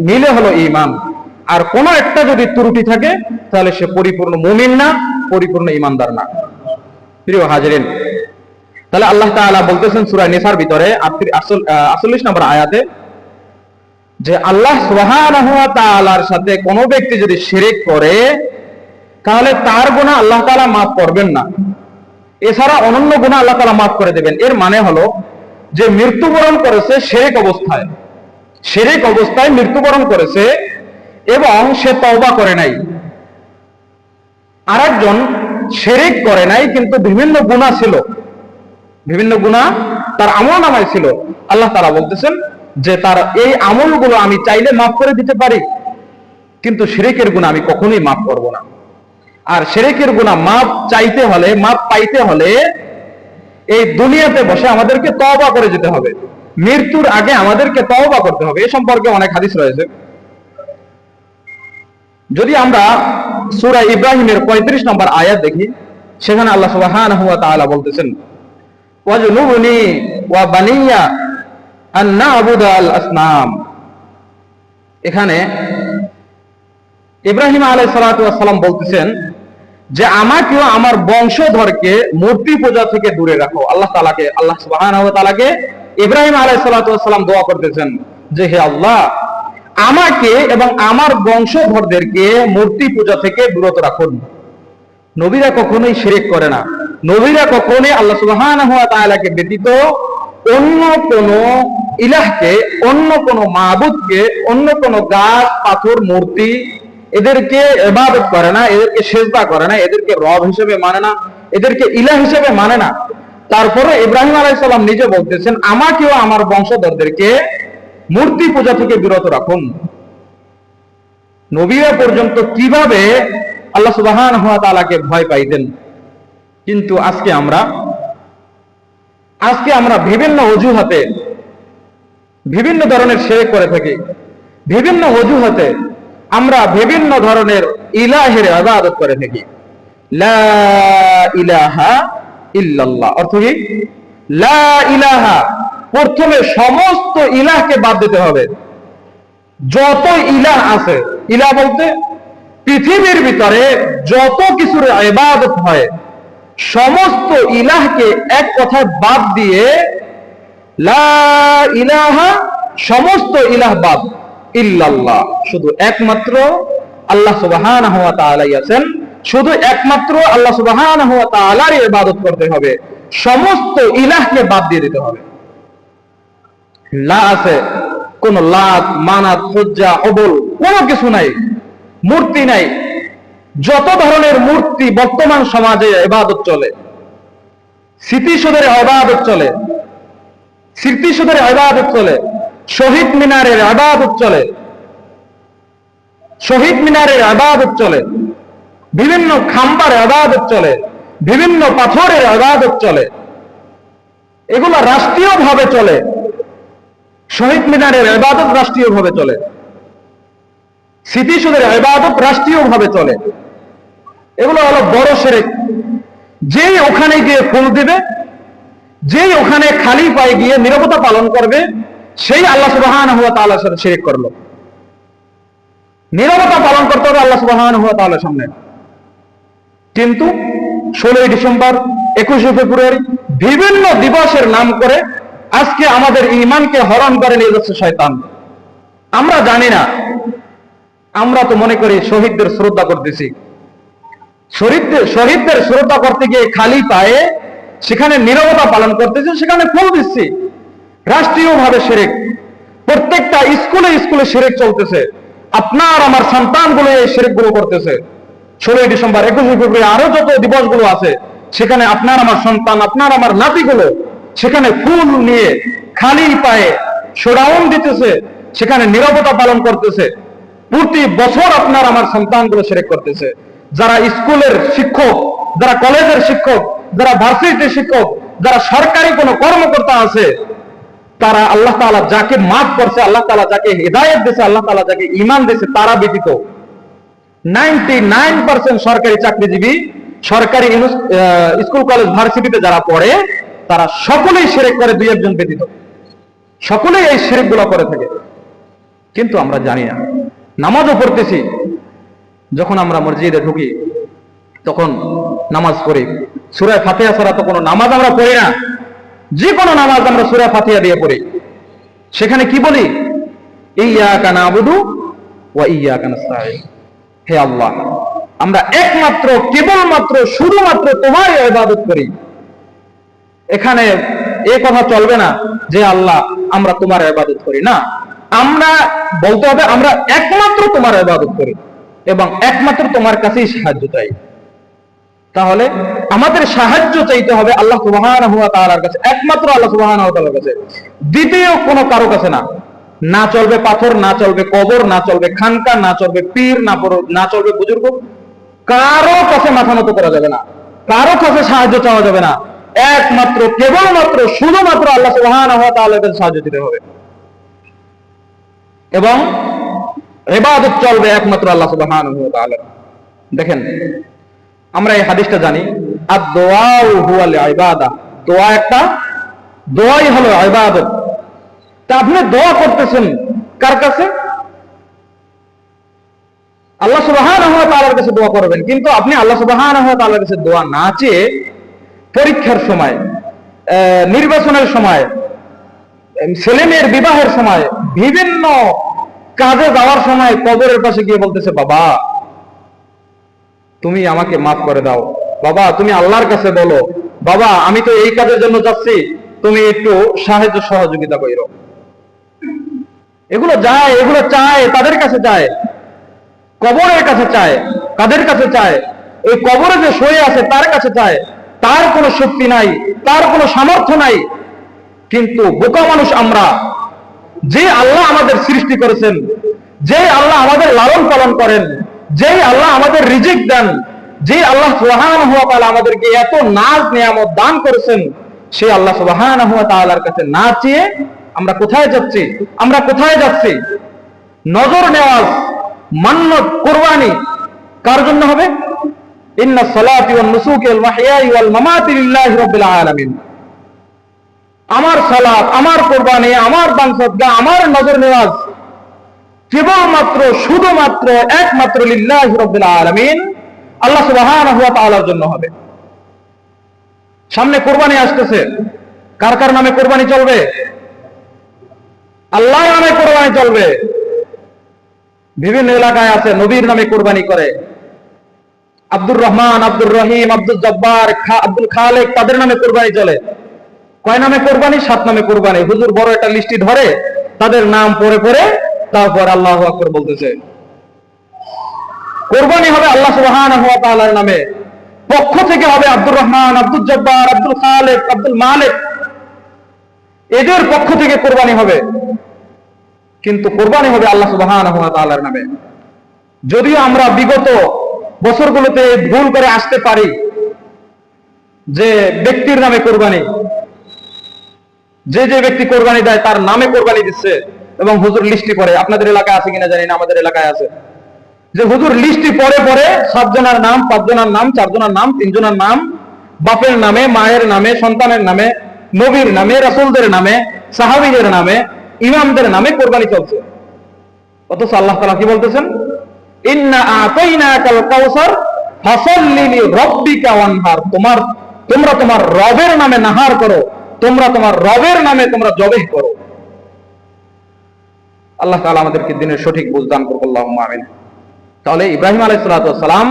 মিলে হলো ঈমান। আর কোন একটা যদি ত্রুটি থাকে তাহলে সে পরিপূর্ণ মুমিন না, পরিপূর্ণ ঈমানদার না। প্রিয় হাজিরিন, তাহলে আল্লাহ তাআলা বলতেছেন সূরা নিসার ভিতরে 48 নম্বর আয়াতে যে আল্লাহ সুবহানাহু ওয়া তাআলার সাথে কোন ব্যক্তি যদি শিরক করে তাহলে তার গুনাহ আল্লাহ তাআলা মাফ করবেন না, এছাড়া অনন্য গুনাহ আল্লাহ তাআলা মাফ করে দেবেন। এর মানে হলো যে মৃত্যুবরণ করেছে শিরক অবস্থায়, শিরক অবস্থায় মৃত্যুবরণ করেছে এবং সে তওবা করে নাই। আরেকজন শিরক করে নাই কিন্তু বিভিন্ন গুনাহ ছিল, বিভিন্ন গুনাহ তার আমলনামায় ছিল। আল্লাহ তাআলা বলতেছেন যে তার এই আমলগুলো আমি চাইলে মাফ করে দিতে পারি, কিন্তু শিরকের গুনাহ আমি কখনোই মাফ করব না। আর শিরকের গুনাহ মাফ চাইতে হলে, মাফ পাইতে হলে এই দুনিয়াতে বসে আমাদেরকে তওবা করে যেতে হবে, মৃত্যুর আগে আমাদেরকে তওবা করতে হবে। এ সম্পর্কে অনেক হাদিস রয়েছে। যদি আমরা সূরা ইব্রাহিমের 35 নম্বর আয়াত দেখি, সেখানে আল্লাহ সুবহানাহু ওয়া তাআলা বলতেছেন ওয়াজনুবনি ওয়া বানিয়া আন না'বুদাল আসনাম। এখানে ইব্রাহিম আলাইহিস সালাতু ওয়াস সালাম বলতেছেন যে আমাকেও আমার বংশধরকে মূর্তি পূজা থেকে দূরে রাখো। আল্লাহ তাআলাকে, আল্লাহ সুবহানাহু ওয়া তাআলাকে ইব্রাহিম আলাইহিস সালাতু ওয়াস সালাম দোয়া করতেছেন যে হে আল্লাহ, আমাকে এবং আমার বংশধরদেরকে মূর্তি পূজা থেকে বিরত রাখুন। নবীরা কখনোই শিরক করে না, নবীরা কখনোই আল্লাহ সুবহানাহু ওয়া তাআলাকে ব্যতীত অন্য কোন ইলাহকে, অন্য কোন মাবুদকে, অন্য কোন গাছ, পাথর, মূর্তি এদেরকে ইবাদত করে না, এদেরকে সিজদা করে না, এদেরকে রব হিসেবে মানে না, এদেরকে ইলাহ হিসেবে মানে না। তারপরে ইব্রাহিম আলাইহিস সালাম নিজে বলতেছেন আমাকেও আমার বংশধরদেরকে মূর্তি পূজা থেকে বিরত রাখুন। নবীরা পর্যন্ত কিভাবে আল্লাহ সুবহানাহু ওয়া তাআলাকে ভয় পাইতেন। কিন্তু আজকে আমরা বিভিন্ন অজুহাতে বিভিন্ন ধরনের শিরক করে থাকি, বিভিন্ন অজুহাতে আমরা বিভিন্ন ধরনের ইলাহের ইবাদত করে থাকি। লা ইলাহা ইল্লাল্লাহ। অর্থ কি? লা ইলাহা, প্রথমে সমস্ত ইলাহকে বাদ দিতে হবে। যত ইলাহ আছে, ইলাহ বলতে পৃথিবীর ভিতরে যত কিছুর ইবাদত হয়, সমস্ত ইলাহকে এক কথায় বাদ দিয়ে লা ইলাহা, সমস্ত ইলাহ বাদ, ইল্লাল্লাহ, শুধু একমাত্র আল্লাহ সুবহানাহু ওয়া তাআলাই আছেন, শুধু একমাত্র আল্লাহ সুবহানাহু ওয়া তাআলারই ইবাদত করতে হবে, সমস্ত ইলাহকে বাদ দিয়ে দিতে হবে। লা আছে, কোন লাত মানাত হুজ্জা হবল কোনো কিছু নাই, মূর্তি নাই। যত ধরনের মূর্তি বর্তমান সমাজে ইবাদত চলে, স্মৃতিসৌধের ইবাদত চলে, স্মৃতিসৌধের ইবাদত চলে, শহীদ মিনারের ইবাদত চলে, শহীদ মিনারের ইবাদত চলে, বিভিন্ন খাম্বার ইবাদত চলে, বিভিন্ন পাথরের ইবাদত চলে, এগুলো রাষ্ট্রীয়ভাবে চলে। শহীদ মিনারের ইবাদত রাষ্ট্রীয়ভাবে চলে, স্মৃতিসৌধের ইবাদত রাষ্ট্রীয়ভাবে চলে। এগুলো হলো বড় শিরক। যেই ওখানে গিয়ে ফুল দিবে, যেই ওখানে খালি পায়ে গিয়ে নীরবতা পালন করবে, সেই আল্লাহ সুবহানাহু ওয়া তাআলার সাথে শিরক করলো। নীরবতা পালন করতে হবে আল্লাহ সুবহানাহু ওয়া তাআলার সামনে। কিন্তু 16ই ডিসেম্বর, 21শে ফেব্রুয়ারি বিভিন্ন দিবসের নাম করে আজকে আমাদের ঈমানকে হরণ করে নিয়ে যাচ্ছে শয়তান। আমরা জানি না, আমরা তো মনে করি শহীদদের শ্রদ্ধা করতেছি। শহীদদের শ্রদ্ধা করতে গিয়ে খালি পায়ে সেখানে নীরবতা পালন করতেছি, সেখানে ফুল দিচ্ছি। রাষ্ট্রীয়ভাবে শিরক, প্রত্যেকটা স্কুলে স্কুলে শিরক চলতেছে। আপনার আমার সন্তানগুলো এই শিরকগুলো করতেছে। 16ই ডিসেম্বর, 21শে ফেব্রুয়ারি, আরো যত দিবসগুলো আছে, সেখানে আপনার আমার সন্তান, আপনার আমার নাতিগুলো সেখানে ফুল নিয়ে খালি পায়ে শোডাউন দিতেছে, সেখানে নীরবতা পালন করতেছে। প্রতি বছর আপনার আমার সন্তানগুলো শিরক করতেছে। যারা স্কুলের শিক্ষক, যারা কলেজের শিক্ষক, যারা ভার্সিটির শিক্ষক, যারা সরকারি কোনো কর্মকর্তা আছে, তারা আল্লাহ তাআলা যাকে মাফ করছে, আল্লাহ তাআলা যাকে হিদায়াত দিয়েছে, আল্লাহ তাআলা যাকে ঈমান দিয়েছে, তারা ব্যতীত 99% সরকারি চাকরিজীবী, সরকারি স্কুল কলেজ ভার্সিটিতে যারা পড়ে, তারা সকলেই শিরক করে, দুই একজন ব্যতীত সকলেই এই শিরকগুলো করে থাকে। কিন্তু আমরা জানি না। নামাজও পড়তেছি, যখন আমরা মসজিদে ঢুকি তখন নামাজ পড়ি, সূরা ফাতিহা ছাড়া তো কোনো নামাজ আমরা পড়ি না। যে কোনো নামাজ আমরা সূরা ফাতিহা দিয়ে পড়ি। সেখানে কি বলি? ইয়্যাকা না'বুদু ওয়া ইয়্যাকা নাস্তাঈন। হে আল্লাহ, আমরা একমাত্র, কেবলমাত্র, শুধুমাত্র তোমারই ইবাদত করি। এখানে এই কথা চলবে না যে আল্লাহ আমরা তোমার ইবাদত করি না। আমরা বলতে হবে আমরা একমাত্র তোমার ইবাদত করি এবং একমাত্র তোমার কাছেই সাহায্য চাই। তাহলে আমাদের সাহায্য চাইতে হবে আল্লাহ সুবহানাহু ওয়া তাআলার কাছে, একমাত্র আল্লাহ সুবহানাহু ওয়া তাআলার কাছে, দ্বিতীয় কোনো কারো কাছে না। না চলবে পাথর, না চলবে কবর, না চলবে খানকা, না চলবে পীর, না চলবে বুজুর্গ। কারো কাছে মাথা নত করা যাবে না, কারো কাছে সাহায্য চাওয়া যাবে না। একমাত্র, কেবলমাত্র, শুধুমাত্র আল্লাহ সুবহানাহু ওয়া তাআলার কাছে সাহায্য দিতে হবে এবং ইবাদত চলবে একমাত্র আল্লাহ সুবহানাহু ওয়া তাআলা। দেখেন, আমরা এই হাদিসটা জানি, আদ-দুআউ হুয়াল ইবাদাহ। দোয়া একটা, দোয়াই হলো ইবাদত। তা আপনি দোয়া করতেছেন কার কাছে? আল্লাহ সুবহানাহু ওয়া তাআলার কাছে দোয়া করবেন। কিন্তু আপনি আল্লাহ সুবহানাহু ওয়া তাআলার কাছে দোয়া না চেয়ে পরীক্ষার সময়, নির্বাচনের সময়, ছেলেমেয়ের বিবাহের সময়, বিভিন্ন কাজে যাওয়ার সময় কবরের পাশে গিয়ে বলতেছে, বাবা তুমি আমাকে মাফ করে দাও, বাবা তুমি আল্লাহর কাছে বলো, বাবা আমি তো এই কাজের জন্য যাচ্ছি, তুমি একটু সাহায্য সহযোগিতা করো। এগুলো যায়, এগুলো চায়, তাদের কাছে চায়, কবরের কাছে চায়। কাদের কাছে চায়? এই কবরে যে শুয়ে আছে তার কাছে চায়। তার কোনো শক্তি নাই, তার কোনো সামর্থ্য নাই। কিন্তু বোকা মানুষ আমরা, যে আল্লাহ আমাদের সৃষ্টি করেছেন, যে আল্লাহ আমাদের লালন পালন করেন, যে আল্লাহ আমাদের রিজিক দেন, যে আল্লাহ সুবহানাহু ওয়া তাআলা আমাদেরকে এত নাজ নিয়ামত দান করেছেন, সেই আল্লাহ সুবহানাহু ওয়া তাআলার কাছে না চেয়ে আমরা কোথায় যাচ্ছি? আমরা কোথায় যাচ্ছি? নজর নেওয়াজ, মান্নত, কুরবানি কার জন্য হবে? ইন্না সালাতি ওয়ান নুসুকি ওয়াল মাহইয়াই ওয়াল মামাতি লিল্লাহি রাব্বিল আলামিন। আমার সালাত, আমার কুরবানি, আমার দান সদকা, আমার নজর নেওয়াজ কেবলমাত্র শুধুমাত্র একমাত্র লিল্লাহি রাব্বিল আলামিন, আল্লাহ সুবহানাহু ওয়া তাআলার জন্য হবে। সামনে কুরবানি আসতেছে, কার কার নামে কুরবানি চলবে? আল্লাহর নামে কুরবানি চলবে। বিভিন্ন এলাকায় আছে নবীর নামে কুরবানি করে, আব্দুর রহমান, আব্দুর রহিম, আব্দুল জব্বার, আব্দুল খালেক, তাদের নামে কুরবানি চলে। কয় নামে কুরবানি? 7 নামে কুরবানি। হুজুর বড় একটা লিস্টি ধরে তাদের নাম পড়ে পড়ে তারপর আল্লাহু আকবার বলতেছে। কুরবানি হবে আল্লাহ সুবহানাহু ওয়া তাআলার নামে, পক্ষ থেকে হবে আব্দুর রহমান, আব্দুল জব্বার, আব্দুল খালেক, আব্দুল মালিক, এদের পক্ষ থেকে কুরবানি হবে। কিন্তু কুরবানি হবে আল্লাহ সুবহানাহু ওয়া তাআলার নামে। যদিও আমরা বিগত বছরগুলোতে ভুল করে আসতে পারি যে ব্যক্তির নামে কুরবানি, যে যে ব্যক্তি কোরবানি দেয় তার নামে কোরবানি দিচ্ছে, এবং হুজুর লিস্টি পড়ে। আপনাদের এলাকায় আছে কিনা জানি না, আমাদের এলাকায় আছে যে হুজুর লিস্টি পড়ে পড়ে 7 জনের নাম, 5 জনের নাম, 4 জনের নাম, 3 জনের নাম, বাপের নামে, মায়ের নামে, সন্তানের নামে, নবীর নামে, রাসূলদের নামে, সাহাবীদের নামে, ইমামদের নামে কোরবানি চলছে। অথচ আল্লাহ তাআলা কি বলতেছেন? ইন্না আতাইনাকাল কাউসার ফাসাল্লি লিরাব্বিকা ওয়ানহার। তোমরা তোমার রবের নামে নাহার করো, তোমরা তোমার রবের নামে তোমরা জবেহ করো। আল্লাহ তাআলা আমাদেরকে দিনের সঠিক বুঝ দান করুন, আল্লাহুম্মা আমিন। তাহলে ইব্রাহিম আলাইহিস সালাতু ওয়াস সালাম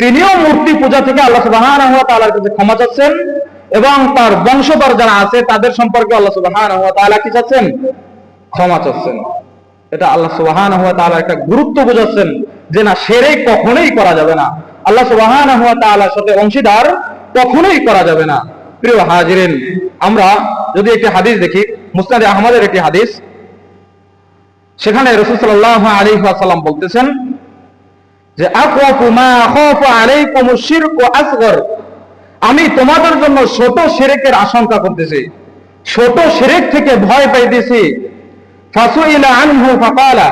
তিনিও মূর্তি পূজা থেকে আল্লাহ সুবহানাহু ওয়া তাআলার কাছে ক্ষমা চাচ্ছেন, এবং তার বংশধর যারা আছে তাদের সম্পর্কে আল্লাহ সুবহানাহু ওয়া তাআলা কি চাচ্ছেন? ক্ষমা চাচ্ছেন। এটা আল্লাহ সুবহানাহু ওয়া তাআলা একটা গুরুত্ব বোঝাচ্ছেন যে না, শিরক কখনোই করা যাবে না, আল্লাহ সুবহানাহু ওয়া তাআলার সাথে অংশীদার কখনোই করা যাবে না। প্রিয় হাজিরিন, আমরা যদি একটি হাদিস দেখি, মুসনাদে আহমদের একটি হাদিস, সেখানে রাসূল সাল্লাল্লাহু আলাইহি ওয়াসাল্লাম বলতেছেন যে আখাফু মা খাফা আলাইকুমুশ শিরকু আসগর, আমি তোমাদের জন্য ছোট শিরকের আশঙ্কা করতেছি, ছোট শিরক থেকে ভয় পাইতেছি। ফাসুইলা আনহু ফাকালা,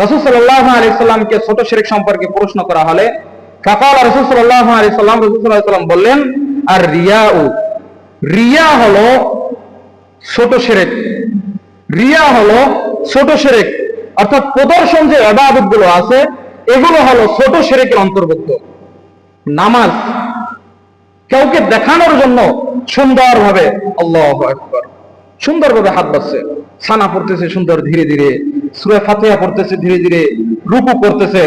রাসূল সাল্লাল্লাহু আলাইহি ওয়াসাল্লামকে ছোট শিরক সম্পর্কে প্রশ্ন করা হলে ফাকালা রাসূল সাল্লাল্লাহু আলাইহি ওয়াসাল্লাম, রাসূল সাল্লাল্লাহু আলাইহি ওয়াসাল্লাম বললেন, আর রিয়াউ, রিয়া হলো ছোট শিরক। রিয়া হলো ছোট শিরক, অর্থাৎ প্রদর্শন যে ইবাদত গুলো আছে এগুলো হলো ছোট শিরকের অন্তর্ভুক্ত। নামাজ কাউকে দেখানোর জন্য সুন্দরভাবে আল্লাহু আকবার, সুন্দরভাবে হাত বাড়ছে, সানা পড়তেছে সুন্দর ধীরে ধীরে, সূরা ফাতিহা পড়তেছে ধীরে ধীরে, রুকু করতেছে,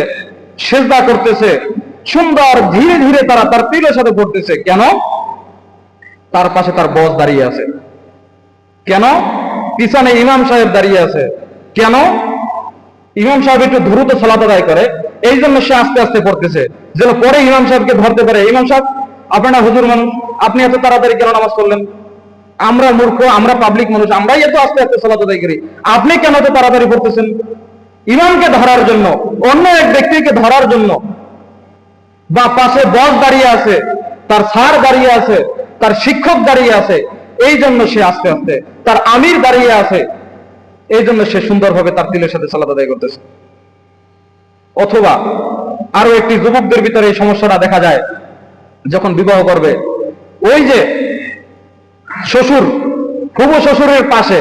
সিজদা করতেছে সুন্দর ধীরে ধীরে, তারা তার পীরের সাথে পড়তেছে। কেন? তার পাশে তার বস দাঁড়িয়ে আছে। কেন? পিছনে ইমাম সাহেব দাঁড়িয়ে আছে। কেন? ইমাম সাহেব একটু দ্রুত সালাত আদায় করে, এই জন্য সে আস্তে আস্তে পড়তেছে, যেন পরে ইমাম সাহেবকে ধরতে পারে। ইমাম সাহেব, আপনারা হুজুর মানুষ, আপনি এত তাড়াতাড়ি কেন নামাজ পড়লেন? আমরা মূর্খ, আমরা পাবলিক মানুষ, আমরাই এত আস্তে আস্তে সালাত আদায় করি, আপনি কেন এত তাড়াতাড়ি পড়তেছেন? ইমামকে ধরার জন্য, অন্য এক ব্যক্তিকে ধরার জন্য, বা পাশে বস দাঁড়িয়ে আছে, তার স্যার দাঁড়িয়ে আছে, তার শিক্ষক দাঁড়িয়ে আছে, এই জন্য সে আস্তে আস্তে, তার আমির দাঁড়িয়ে আছে, এই জন্য সে সুন্দরভাবে তার দিলের সাথে সালাত আদায় করতেছে। অথবা আরো একটি যুবকদের ভিতরে এই সমস্যাটা দেখা যায়, যখন বিবাহ করবে, ওই যে শ্বশুর, খুব শ্বশুরের পাশে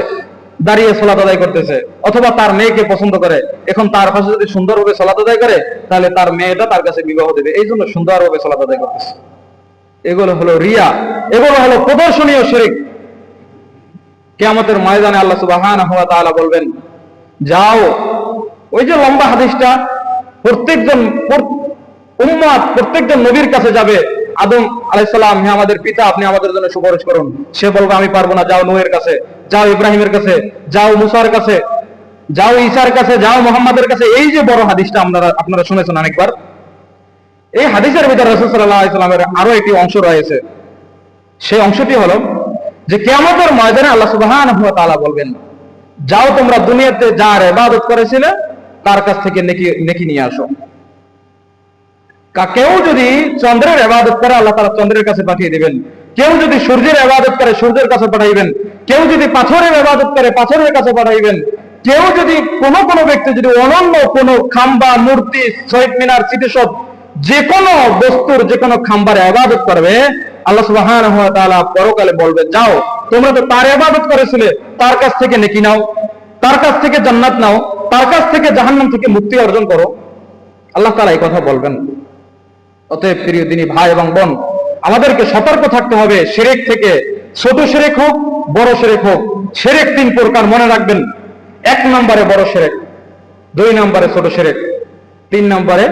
দাঁড়িয়ে সালাত আদায় করতেছে, অথবা তার মেয়েকে পছন্দ করে, এখন তার পাশে যদি সুন্দরভাবে সালাত আদায় করে তাহলে তার মেয়েটা তার কাছে বিবাহ দেবে, এই জন্য সুন্দরভাবে সালাত আদায় করতেছে। এগুলো হলো রিয়া, এগুলো হলো প্রদর্শনীয় শিরক। কিয়ামতের ময়দানে আল্লাহ সুবহানাহু ওয়া তাআলা বলবেন, যাও, ওই যে লম্বা হাদিসটা, প্রত্যেকজন উম্মত প্রত্যেকজন নবীর কাছে যাবে, আদম আলাইহিস সালাম, হে আমাদের পিতা, আপনি আমাদের জন্য সুপারিশ করুন। সে বলবে, আমি পারবো না। যাও নূহের কাছে, যাও ইব্রাহিমের কাছে, যাও মুসার কাছে, যাও ঈসার কাছে, যাও মুহাম্মাদের কাছে। এই যে বড় হাদিসটা আপনারা শুনেছেন অনেকবার, এই হাদিসের ভিতরে রাসূল সাল্লাল্লাহু আলাইহি ওয়াসাল্লামের আরো একটি অংশ রয়েছে। সেই অংশটি হলো যে কিয়ামতের ময়দানে আল্লাহ সুবহানাহু ওয়া তাআলা বলবেন, যাও তোমরা দুনিয়াতে যার ইবাদত করেছিলে তার কাছ থেকে নেকি নিয়ে আসো। কেউ যদি চন্দ্রের ইবাদত করে আল্লাহ তাআলা চন্দ্রের কাছে পাঠিয়ে দিবেন, কেউ যদি সূর্যের ইবাদত করে সূর্যের কাছে পাঠাইবেন, কেউ যদি পাথরের ইবাদত করে পাথরের কাছে পাঠাইবেন, কেউ যদি কোনো ব্যক্তি যদি অনন্য কোনো খাম্বা, মূর্তি, শহীদ মিনার, স্মৃতিসৌধ যে কোনো বস্তুর যে কোনো খাম্বারে ইবাদত করবে, আল্লাহ সুবহানাহু ওয়া তাআলা পরকালে বলবে, যাও তোমরা তো তার ইবাদত করেছিলে, তার কাছ থেকে নেকি নাও, তার কাছ থেকে জান্নাত নাও, তার কাছ থেকে জাহান্নাম থেকে মুক্তি অর্জন করো। আল্লাহ তাআলা এই কথা বলবেন। অতএব প্রিয় দিনী ভাই এবং বোন, আমাদেরকে সতর্ক থাকতে হবে শিরক থেকে। ছোট শিরক হোক, বড় শিরক হোক। শিরক তিন প্রকার মনে রাখবেন। 1 নম্বরে বড় শিরক, 2 নম্বরে ছোট শিরক, 3 নম্বরে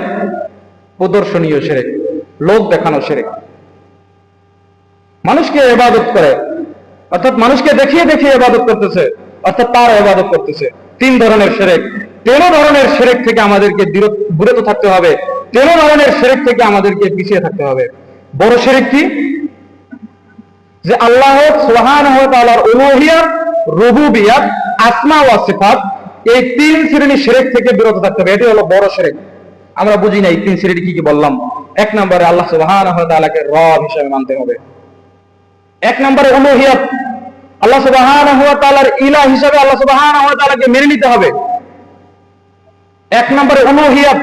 প্রদর্শনীয় শিরক, লোক দেখানো শিরক। মানুষকে ইবাদত করে, অর্থাৎ মানুষকে দেখিয়ে দেখিয়ে ইবাদত করতেছে, অর্থাৎ তার ইবাদত করতেছে। 3 ধরনের শিরক। 13 ধরনের শিরক থেকে আমাদেরকে বিরত থাকতে হবে। 13 ধরনের শিরক থেকে আমাদেরকে পিছিয়ে থাকতে হবে। বড় শিরক কি? যে আল্লাহ সুবহানাহু ওয়া তাআলার উলুহিয়ত, রুবুবিয়ত, আসমা ওয়া সিফাত, এই 3 শ্রেণী শিরক থেকে বিরত থাকতে হবে। এটি হলো বড় শিরক। আমরা বুঝি না এই 3 শ্রেণী কি কি বললাম। 1 নম্বরে আল্লাহ সুবহানাহু ওয়া তাআলাকে রব হিসেবে মানতে হবে। 1 নম্বরে উলুহিয়ত, আল্লাহ সুবহানাহু ওয়া তাআলার ইলাহ হিসেবে আল্লাহ সুবহানাহু ওয়া তাআলাকে মেনে নিতে হবে। 1 নম্বরে উলুহিয়ত,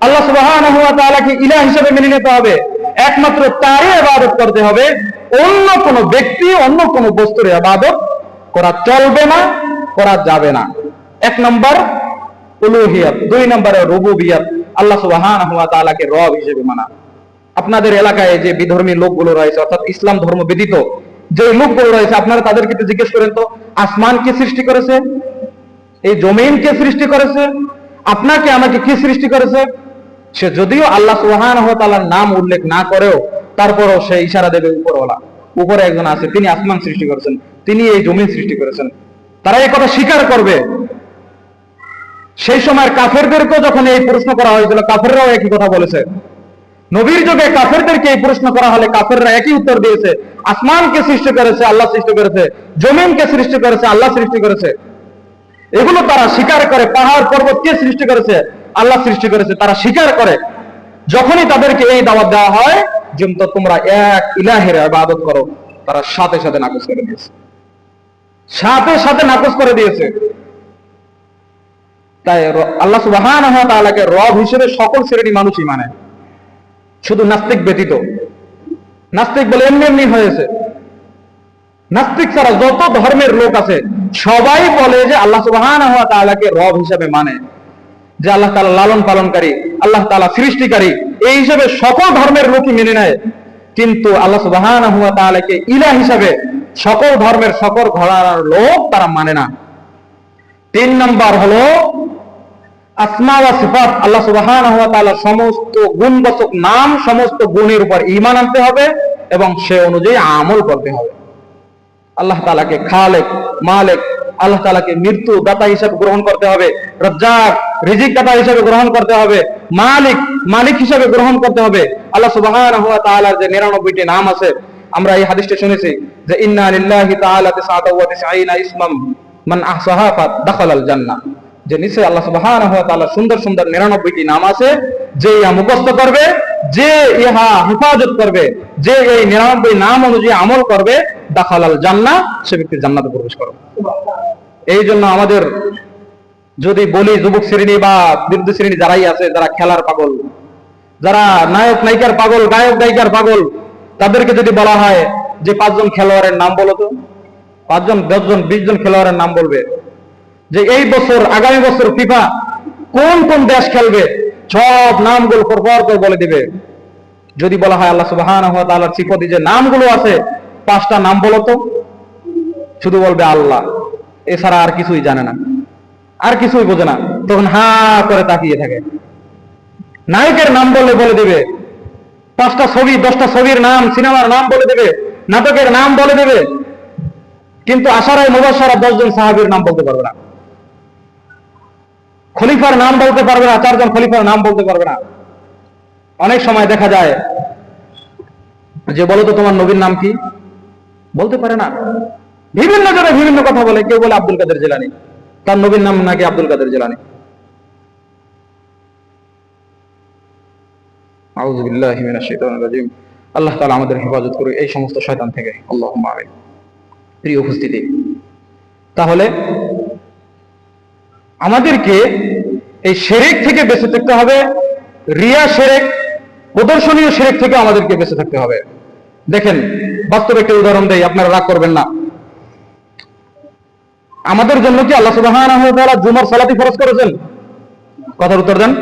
আল্লাহ সুবহানাহু ওয়া তাআলাকে ইলাহ হিসেবে মেনে নিতে হবে। একমাত্র তারই ইবাদত করতে হবে। অন্য কোন ব্যক্তি, অন্য কোন বস্তুর ইবাদত করা চলবে না, করা যাবে না। 1 নম্বর উলুহিয়ত। 2 নম্বরে রুবুবিয়ত, আল্লাহ সুবহানাহু ওয়া তাআলাকে রব হিসেবে মানা। আপনাদের এলাকায় যে বিধর্মী লোকগুলো রয়েছে, অর্থাৎ ইসলাম ধর্ম ব্যতীত যে লোকগুলো রয়েছে, আপনারা তাদেরকে একটু জিজ্ঞেস করেন তো, আসমান কে সৃষ্টি করেছে? এই জমিন কে সৃষ্টি করেছে? আপনাকে আমাকে কি সৃষ্টি করেছে? সে যদিও আল্লাহ সুবহানাহু ওয়া তাআলার নাম উল্লেখ না করেও তারপরও সে ইশারা দেবে উপরওয়ালা, উপরে একজন আছে, তিনি আসমান সৃষ্টি করেছেন, তিনি এই জমিন সৃষ্টি করেছেন। তারা এই কথা স্বীকার করবে। সেই সময় কাফেরদেরকেও যখন এই প্রশ্ন করা হয়েছিল, কাফেররাও একই কথা বলেছে। নবীর যুগে কাফেরদেরকে এই প্রশ্ন করা হলে কাফেররা একই উত্তর দিয়েছে, আসমানকে সৃষ্টি করেছে আল্লাহ সৃষ্টি করেছে, জমিনকে সৃষ্টি করেছে আল্লাহ সৃষ্টি করেছে। এগুলো তারা স্বীকার করে। পাহাড় পর্বত কে সৃষ্টি করেছে? আল্লাহ সৃষ্টি করেছে, তারা স্বীকার করে। যখনই তাদেরকে এই দাওয়াত দেওয়া হয় যে তোমরা এক ইলাহের ইবাদত করো, তারা সাথে সাথে নাকচ করে দিয়েছে, সাথে সাথে নাকচ করে দিয়েছে। তাই আল্লাহ সুবহানাহু ওয়া তাআলাকে রব হিসেবে সকল শ্রেণী মানুষই মানে, শুধু নাস্তিক ব্যতীত। নাস্তিক বলে এমনি এমনি হয়েছে। নাস্তিক ছাড়া যত ধর্মের লোক আছে সবাই বলে যে আল্লাহ সুবহানাহু ওয়া তাআলাকে রব হিসেবে মানে, যে আল্লাহ তাআলা লালন পালনকারী, আল্লাহ তাআলা সৃষ্টিকারী, এই হিসেবে সকল ধর্মের লোকই মেনে নেয়। কিন্তু আল্লাহ সুবহানাহু ওয়া তাআলাকে ইলাহ হিসেবে সকল ধর্মের সকল ঘরানার লোক তারা মানে না। 3 নম্বর হলো আসমা ওয়া সিফাত, আল্লাহ সুবহানাহু ওয়া তাআলার সমস্ত গুণবাচক নাম, সমস্ত গুণের উপর ঈমান আনতে হবে এবং সে অনুযায়ী আমল করতে হবে। আল্লাহ তাআলাকে খালেক, মালিক, আল্লাহ তাআলাকে মৃত্যু দাতা হিসেবে গ্রহণ করতে হবে, রাজ্জাক রিজিক দাতা হিসেবে গ্রহণ করতে হবে, মালিক মালিক হিসেবে গ্রহণ করতে হবে। আল্লাহ সুবহানাহু ওয়া তাআলার যে 99টি নাম আছে, আমরা এই হাদিসটা শুনেছি যে ইন্না লিল্লাহি তাআলা 99 ইসমান মান আহসাহা ফাদাখালাল জান্নাহ, যে নিশ্চয় আল্লাহ সুবহানাহু ওয়া তাআলার সুন্দর সুন্দর 99টি নাম আছে, যে ইহা মুখস্থ করবে, যে ইহা হেফাজত করবে, যে এই 99 নাম অনুযায়ী আমল করবে, দাখালাল জান্নাহ, সে ব্যক্তি জান্নাতে প্রবেশ করবে। এই জন্য আমাদের যদি বলি যুবক শ্রেণী বা বৃদ্ধ শ্রেণী যারাই আছে, যারা খেলার পাগল, যারা নায়ক নায়িকার পাগল, গায়ক গায়িকার পাগল, তাদেরকে যদি বলা হয় যে 5 জন খেলোয়াড়ের নাম বলো তো, 5 জন 10 জন 20 জন খেলোয়াড়ের নাম বলবে, যে এই বছর আগামী বছর ফিফা কোন কোন দেশ খেলবে, সব নামগুলো পরপর করে বলে দিবে। যদি বলা হয় আল্লাহ সুবহানাহু ওয়া তাআলার সিফাতে যে নামগুলো আছে 5টা নাম বলো তো, শুধু বলবে আল্লাহ, এছাড়া আর কিছুই জানে না, আর কিছুই বোঝে না। তখন হা করে তাকিয়ে থাকে। নায়কের নাম বলে দেবে 5টা ছবি, 10টা ছবির নাম, সিনেমার নাম বলে দেবে, নাটকের নাম বলে দেবে, কিন্তু আশারায়ে মুবাশশারা 10 জন সাহাবীর নাম বলতে পারবে না, খলিফার নাম বলতে পারবে না, 4 জন খলিফার নাম বলতে পারবে না। অনেক সময় দেখা যায় যে বলো তো তোমার নবীর নাম কি, বলতে পারে না। বিভিন্ন জনে বিভিন্ন কথা বলে, কেউ বলে আব্দুল কাদের জিলানী, তার নবীর নাম নাকি আব্দুল কাদের জিলানী। আউযু বিল্লাহি মিনাশ শাইতানির রাজিম। আল্লাহ তাআলা আমাদের হেফাজত করুক এই সমস্ত শয়তান থেকে, আল্লাহুম্মা আমিন। প্রিয় উপস্থিতি, তাহলে আমাদেরকে এই শিরক থেকে বেঁচে থাকতে হবে। রিয়া শিরক, প্রদর্শনীয় শিরক থেকে আমাদেরকে বেঁচে থাকতে হবে। দেখেন, বাস্তব একটা উদাহরণ দেই, আপনারা রাগ করবেন না। আমাদের জন্য কি আল্লাহ সুবহানাহু ওয়া তাআলা জুমার সালাতই ফরজ করেছেন? কথার উত্তর দেন।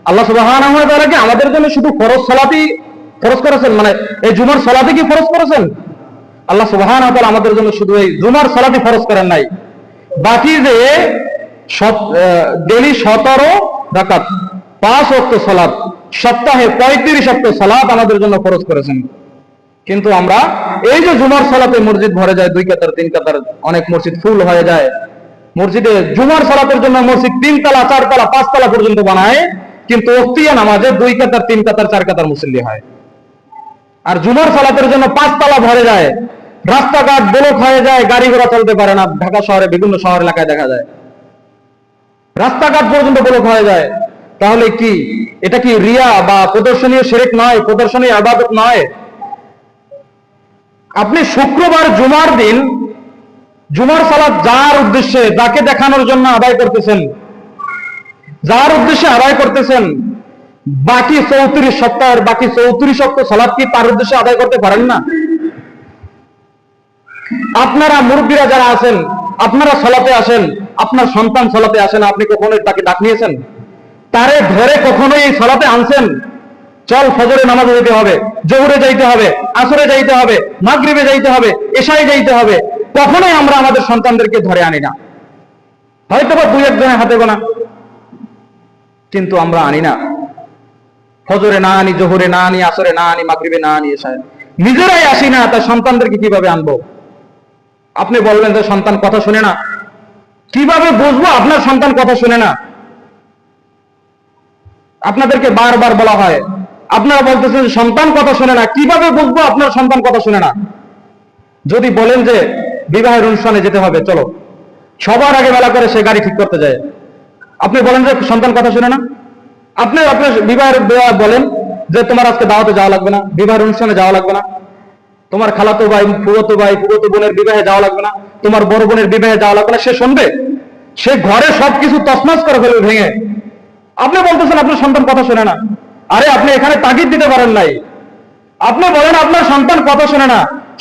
আল্লাহ সুবহানাহু ওয়া তাআলা কি আমাদের জন্য শুধু ফরজ সালাতই ফরজ করেছেন, মানে এই জুমার সালাতই কি ফরজ করেছেন? আল্লাহ সুবহানাহু ওয়া তাআলা আমাদের জন্য শুধু এই জুমার সালাতই ফরজ করেন নাই, বাকি যে ডেইলি 17 রাকাত 5 ওয়াক্ত সালাত, সপ্তাহে 35 ওয়াক্ত সালাত আমাদের জন্য ফরজ করেছেন। কিন্তু আমরা এই যে জুমার সালাতে মসজিদ ভরে যায় 2 কাতার 3 কাতার, অনেক মসজিদ ফুল হয়ে যায়, মসজিদে জুমার সালাতের জন্য মসজিদ 3 তলা 4 তলা 5 তলা পর্যন্ত বানায়, কিন্তু ওক্তিয়া নামাজে 2 কাতার 3 কাতার 4 কাতার মুসল্লি হয়। আর জুমার সালাতের জন্য 5 তলা ভরে যায়, রাস্তাঘাট ব্লক হয়ে যায়, গাড়ি ঘোড়া চলতে পারে না। ঢাকা শহরে বিভিন্ন শহর এলাকায় দেখা যায় রাস্তাঘাট পর্যন্ত ব্লক হয়ে যায়। তাহলে কি এটা কি রিয়া বা প্রদর্শনীয় শিরক নয়? প্রদর্শনীয় ইবাদত নয়? আপনি শুক্রবার জুমার দিন জুমার সালাত যার উদ্দেশ্যে, যাকে দেখানোর জন্য আদায় করতেছেন, যার উদ্দেশ্যে আদায় করতেছেন, বাকি 34 সপ্তাহের বাকি 34 ওয়াক্ত সালাত কি তার উদ্দেশ্যে আদায় করতে পারেন না? আপনারা মুরব্বীরা যারা আছেন, আপনারা সালাতে আসেন, আপনার সন্তান সালাতে আসেন, আপনি কখনোই তাকে ডাক নিয়েছেন? তারে ধরে কখনোই এই সালাতে আনছেন? চল ফজরে নামাজে যেতে হবে, জোহরে যাইতে হবে, আসরে যাইতে হবে, মাগরিবে যাইতে হবে, এশায় যাইতে হবে। কখনোই আমরা আমাদের সন্তানদেরকে ধরে আনি না, হয়তো বা 2-1 জনের হাতে গোনা, কিন্তু আমরা আনি না। ফজরে না আনি, জোহরে না আনি, আসরে না আনি, মাগরিবে না আনি, এশায় নিজেরাই আসি না, তার সন্তানদেরকে কিভাবে আনবো? আপনি বলবেন যে সন্তান কথা শুনে না। কিভাবে বুঝবো আপনার সন্তান কথা শুনে না? আপনাদেরকে বারবার বলা হয়, আপনারা বলতেছেন সন্তান কথা শুনে না, কিভাবে বুঝবো আপনার সন্তান কথা শুনে না? যদি বলেন যে বিবাহের অনুষ্ঠানে যেতে হবে, চলো, সবার আগে বেলা করে সে গাড়ি ঠিক করতে যায়, আপনি বলেন যে সন্তান কথা শুনে না? আপনি আপনার বিবাহের বলেন যে তোমার আজকে দাওয়াতে যাওয়া লাগবে না, বিবাহের অনুষ্ঠানে যাওয়া লাগবে না, তোমার খালাতো ভাই, ফুফাতো বোনের বিবাহে যাওয়া লাগবে না, তোমার বড় বোনের বিবাহে যাওয়া লাগবে না। সে শুনবে? সে ঘরে সবকিছু তছনছ করে ফেলবে ভেঙে। আপনি বলতেছেন আপনার সন্তান কথা শুনে না। আরে আপনি এখানে তাগিদ দিতে পারেন নাই। আপনি বলেন আপনার সন্তান কথা শুনে না,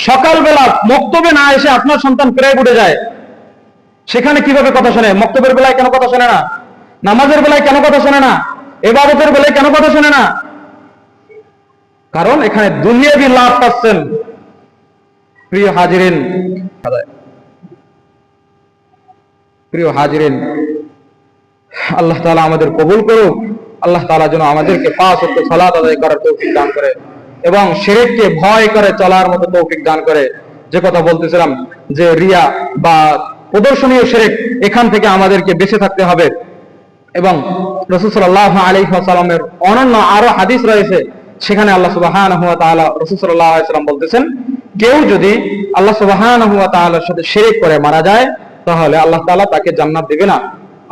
সকালবেলা মক্তবে না এসে আপনার সন্তান প্রেয়ে উঠে যায়, সেখানে কিভাবে কথা শোনে? মক্তবের বেলায় কেন কথা শোনে না? নামাজের বেলায় কেন কথা শোনে না? ইবাদতের বেলায় কেন কথা শোনে না? কারণ এখানে দুনিয়াবি লাভ পাচ্ছেন। প্রিয় হাজিরিন, আল্লাহ তাআলা আমাদের কবুল করুক। আল্লাহ তাআলা যেন আমাদেরকে 5 ওয়াক্ত সালাত আদায় করার তৌফিক দান করে এবং শিরককে ভয় করে চলার মতো তৌফিক দান করে। যে কথা বলতেছিলাম যে রিয়া বা প্রদর্শনীয় শিরক, এখান থেকে আমাদেরকে বেঁচে থাকতে হবে। এবং রাসূল সাল্লাল্লাহু আলাইহি ওয়াসাল্লামের অনন্য আরো হাদিস রয়েছে, সেখানে আল্লাহ সুবহানাহু ওয়া তাআলা, রাসূল সাল্লাল্লাহু আলাইহি ওয়াসাল্লাম বলতেছেন, কেউ যদি আল্লাহ সুবহানাহু ওয়া তাআলার সাথে শিরক করে মারা যায়, তাহলে আল্লাহ তাআলা তাকে জান্নাত দিবে না,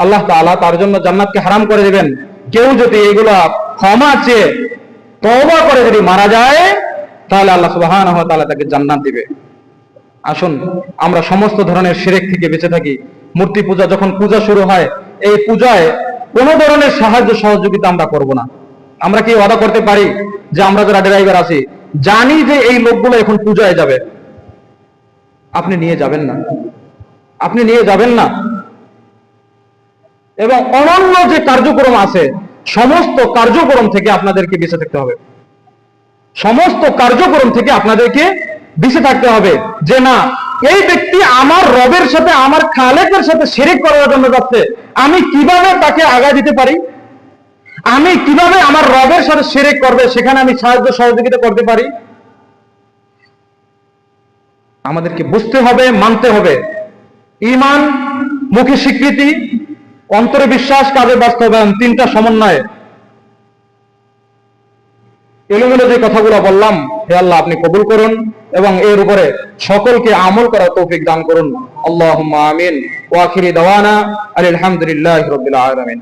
আল্লাহ তাআলা তার জন্য জান্নাতকে হারাম করে দিবেন। কেউ যদি এগুলা ক্ষমা চেয়ে তওবা করে যদি মারা যায়, তাহলে আল্লাহ সুবহানাহু ওয়া তাআলা তাকে জান্নাত দিবে। আসুন আমরা সমস্ত ধরনের শিরক থেকে বেঁচে থাকি। মূর্তি পূজা, যখন পূজা শুরু হয়, এই পূজায় কোনো ধরনের সাহায্য সহযোগিতা আমরা করব না। আমরা কি ওয়াদা করতে পারি যে আমরা যারা ড্রাইভার আছি, জানি যে এই লোকগুলো এখন পূজায় যাবে, আপনি নিয়ে যাবেন না? আপনি নিয়ে যাবেন না। এবং অনন্য যে কার্যক্রম আছে, সমস্ত কার্যক্রম থেকে আপনাদেরকে বেঁচে থাকতে হবে। সমস্ত কার্যক্রম থেকে আপনাদেরকে বেঁচে থাকতে হবে যে না, এই ব্যক্তি আমার রবের সাথে, আমার খালেকের সাথে শিরক করার জন্য যাচ্ছে, আমি কিভাবে তাকে আগায় দিতে পারি? আমি কিভাবে আমার রবের সাথে শিরক করবে সেখানে আমি সাহায্য সহযোগিতা করতে পারি? আমাদেরকে বুঝতে হবে, মানতে হবে। ঈমান মুখে স্বীকৃতি, অন্তরে বিশ্বাস, কাজে বাস্তবায়ন, 3টা সমন্বয়ে এলোমেলো যে কথাগুলো বললাম, হে আল্লাহ আপনি কবুল করুন এবং এর উপরে সকলকে আমল করার তৌফিক দান করুন। আল্লাহুম্মা আমিন। ওয়া আখিরি দাওয়ানা আলহামদুলিল্লাহি রাব্বিল আলামিন।